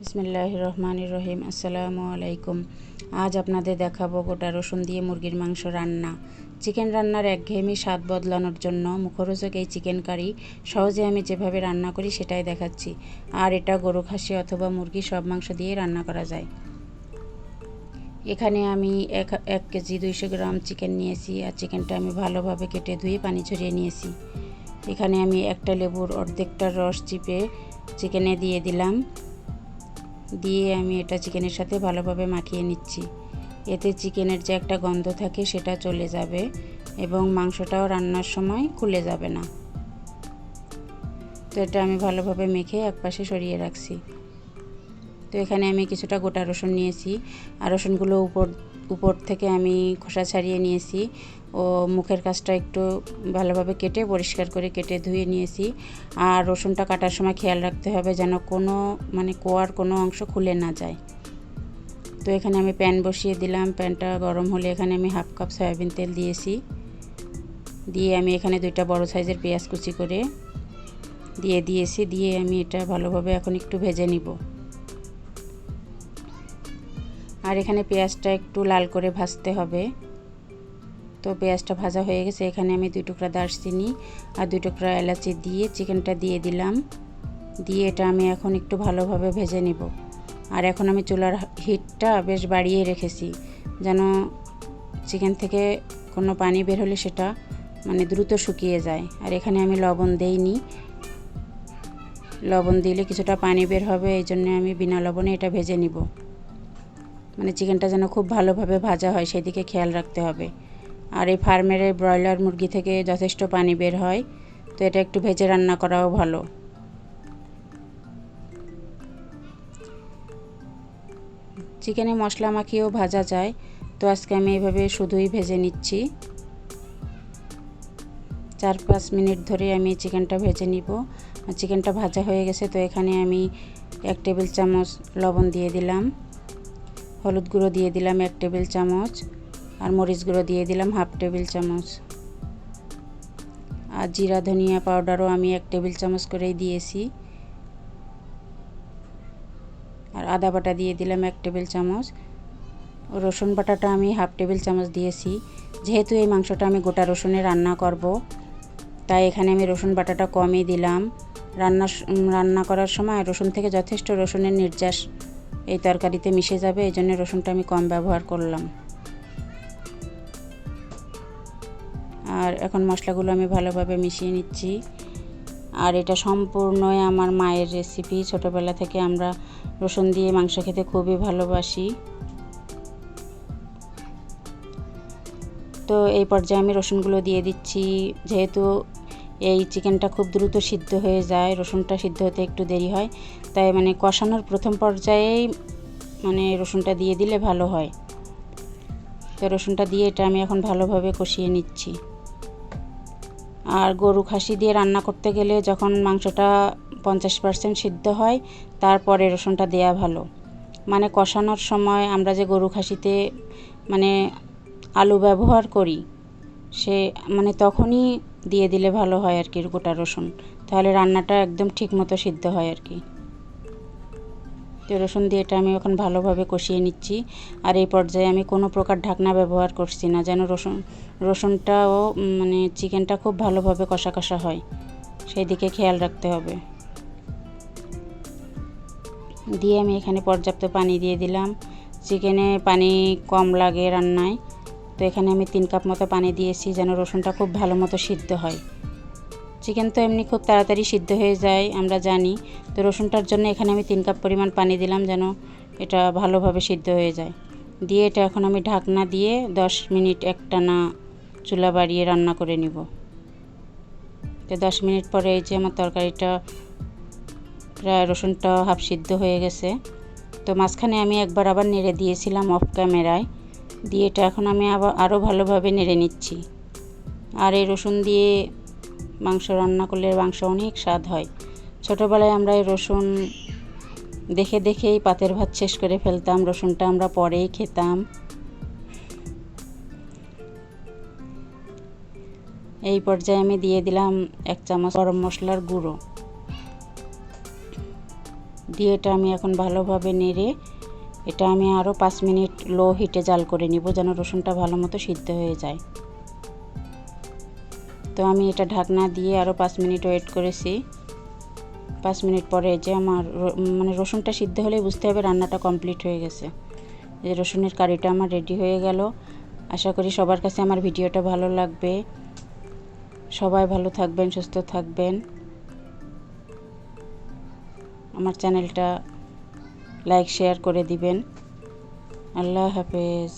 বিসমিল্লাহির রহমানির রহিম। আসসালামু আলাইকুম। আজ আপনাদের দেখাবো গোটা রসুন দিয়ে মুরগির মাংস রান্না। চিকেন রান্নার একঘেয়েমি স্বাদ বদলানোর জন্য মুখরোচক এই চিকেন কারি সহজে আমি যেভাবে রান্না করি সেটাই দেখাচ্ছি। আর এটা গরু, খাসি অথবা মুরগি সব মাংস দিয়ে রান্না করা যায়। এখানে আমি এক কেজি 200 গ্রাম চিকেন নিয়েছি। আর চিকেনটা আমি ভালোভাবে কেটে ধুয়ে পানি ঝরিয়ে নিয়েছি। এখানে আমি একটা লেবুর অর্ধেকটা রস চিপে চিকেনে দিয়ে দিলাম। দিয়ে আমি এটা চিকেনের সাথে ভালোভাবে মাখিয়ে নিচ্ছি। এতে চিকেনের যে একটা গন্ধ থাকে সেটা চলে যাবে এবং মাংসটাও রান্নার সময় খুলে যাবে না। তো এটা আমি ভালোভাবে মেখে একপাশে সরিয়ে রাখছি। তো এখানে আমি কিছুটা গোটা রসুন নিয়েছি। আর রসুনগুলো উপর থেকে আমি খোসা ছাড়িয়ে নিয়েছি ও মুখের কাছটা একটু ভালোভাবে কেটে পরিষ্কার করে কেটে ধুয়ে নিয়েছি। আর রসুনটা কাটার সময় খেয়াল রাখতে হবে যেন কোয়ার কোনো অংশ খুলে না যায়। তো এখানে আমি প্যান বসিয়ে দিলাম। প্যানটা গরম হলে এখানে আমি হাফ কাপ সয়াবিন তেল দিয়েছি। দিয়ে আমি এখানে 2টা বড় সাইজের পেঁয়াজ কুচি করে দিয়েছি। দিয়ে আমি এটা ভালোভাবে এখন একটু ভেজে নিব। আর এখানে পেঁয়াজটা একটু লাল করে ভাজতে হবে। তো পেঁয়াজটা ভাজা হয়ে গেছে। এখানে আমি 2 টুকরা দারচিনি আর 2 টুকরা এলাচি দিয়ে চিকেনটা দিয়ে দিলাম। দিয়ে এটা আমি এখন একটু ভালোভাবে ভেজে নিব। আর এখন আমি চুলার হিটটা বেশ বাড়িয়ে রেখেছি যেন চিকেন থেকে কোনো পানি বের হলে সেটা দ্রুত শুকিয়ে যায়। আর এখানে আমি লবণ দেইনি। লবণ দিলে কিছুটা পানি বের হবে, এই জন্য আমি বিনা লবণে এটা ভেজে নিব। চিকেনটা যেন খুব ভালোভাবে ভাজা হয় সেদিকে খেয়াল রাখতে হবে। আর এই ফার্মের ব্রয়লার মুরগি থেকে যথেষ্ট পানি বের হয়, তো এটা একটু ভেজে রান্না করাও ভালো। চিকেনে মশলা মাখিয়েও ভাজা যায়, তো আজকে আমি এইভাবে শুধুই ভেজে নিচ্ছি। 4-5 মিনিট ধরে আমি চিকেনটা ভেজে নিব। চিকেনটা ভাজা হয়ে গেছে। তো এখানে আমি 1 টেবিল চামচ লবণ দিয়ে দিলাম, হলুদ গুঁড়ো দিয়ে দিলাম 1 টেবিল চামচ, আর মরিচ গুঁড়ো দিয়ে দিলাম হাফ টেবিল চামচ। আর জিরা ধনিয়া পাউডারও আমি 1 টেবিল চামচ করেই দিয়েছি। আর আদা বাটা দিয়ে দিলাম 1 টেবিল চামচ। রসুন বাটাটা আমি হাফ টেবিল চামচ দিয়েছি। যেহেতু এই মাংসটা আমি গোটা রসুনে রান্না করব, তাই এখানে আমি রসুন বাটাটা কমই দিলাম। রান্না করার সময় রসুন থেকে যথেষ্ট রসুনের নির্যাস এই তরকারিতে মিশে যাবে, এই জন্য রসুনটা আমি কম ব্যবহার করলাম। আর এখন মশলাগুলো আমি ভালোভাবে মিশিয়ে নিচ্ছি। আর এটা সম্পূর্ণই আমার মায়ের রেসিপি। ছোটোবেলা থেকে আমরা রসুন দিয়ে মাংস খেতে খুবই ভালোবাসি। তো এই পর্যায়ে আমি রসুনগুলো দিয়ে দিচ্ছি। যেহেতু এই চিকেনটা খুব দ্রুত সিদ্ধ হয়ে যায়, রসুনটা সিদ্ধ হতে একটু দেরি হয়, তাই কষানোর প্রথম পর্যায়েই রসুনটা দিয়ে দিলে ভালো হয়। তো রসুনটা দিয়ে এটা আমি এখন ভালোভাবে কষিয়ে নিচ্ছি। আর গরু, খাসি দিয়ে রান্না করতে গেলে যখন মাংসটা 50% সিদ্ধ হয় তারপরে রসুনটা দেয়া ভালো। কষানোর সময় আমরা যে গরু, খাসিতে আলু ব্যবহার করি, সে তখনই দিয়ে দিলে ভালো হয় আর কি গোটা রসুন, তাহলে রান্নাটা একদম ঠিক মতো সিদ্ধ হয় আর কি। তো রসুন দিয়ে এটা আমি এখন ভালোভাবে কষিয়ে নিচ্ছি। আর এই পর্যায়ে আমি কোনো প্রকার ঢাকনা ব্যবহার করছি না, যেন রসুনটাও চিকেনটা খুব ভালোভাবে কষা কষা হয়, সেই দিকে খেয়াল রাখতে হবে। দিয়ে আমি এখানে পর্যাপ্ত পানি দিয়ে দিলাম। চিকেনে পানি কম লাগে রান্নায়, তো এখানে আমি 3 কাপ মতো পানি দিয়েছি যেন রসুনটা খুব ভালো মতো সিদ্ধ হয়। চিকেন তো এমনি খুব তাড়াতাড়ি সিদ্ধ হয়ে যায় আমরা জানি, তো রসুনটার জন্য এখানে আমি 3 কাপ পরিমাণ পানি দিলাম যেন এটা ভালোভাবে সিদ্ধ হয়ে যায়। দিয়ে এটা এখন আমি ঢাকনা দিয়ে 10 মিনিট একটানা চুলা বাড়িয়ে রান্না করে নিব। তো 10 মিনিট পরে এই যে আমার তরকারিটা প্রায় রসুনটা হাফ সিদ্ধ হয়ে গেছে। তো মাঝখানে আমি একবার আবার নেড়ে দিয়েছিলাম অফ ক্যামেরায়। দিয়ে এটা এখন আমি আরও ভালোভাবে নেড়ে নিচ্ছি। আর এই রসুন দিয়ে মাংস রান্না করলে মাংস অনেক স্বাদ হয়। ছোটোবেলায় আমরা এই রসুন দেখে দেখেই পাতের ভাত শেষ করে ফেলতাম, রসুনটা আমরা পরেই খেতাম। এই পর্যায়ে আমি দিয়ে দিলাম 1 চামচ গরম মশলার গুঁড়ো। দিয়ে এটা আমি এখন ভালোভাবে নেড়ে এটা আমি আরও 5 মিনিট লো হিটে জাল করে নিব, যেন রসুনটা ভালো মতো সিদ্ধ হয়ে যায়। তো আমি এটা ঢাকনা দিয়ে আরও 5 মিনিট ওয়েট করেছি। 5 মিনিট পরে যে আমার রসুনটা সিদ্ধ হলেই বুঝতে হবে রান্নাটা কমপ্লিট হয়ে গেছে। এই রসুনের কারিটা আমার রেডি হয়ে গেল। আশা করি সবার কাছে আমার ভিডিওটা ভালো লাগবে। সবাই ভালো থাকবেন, সুস্থ থাকবেন। আমার চ্যানেলটা লাইক শেয়ার করে দিবেন। আল্লাহ হাফেজ।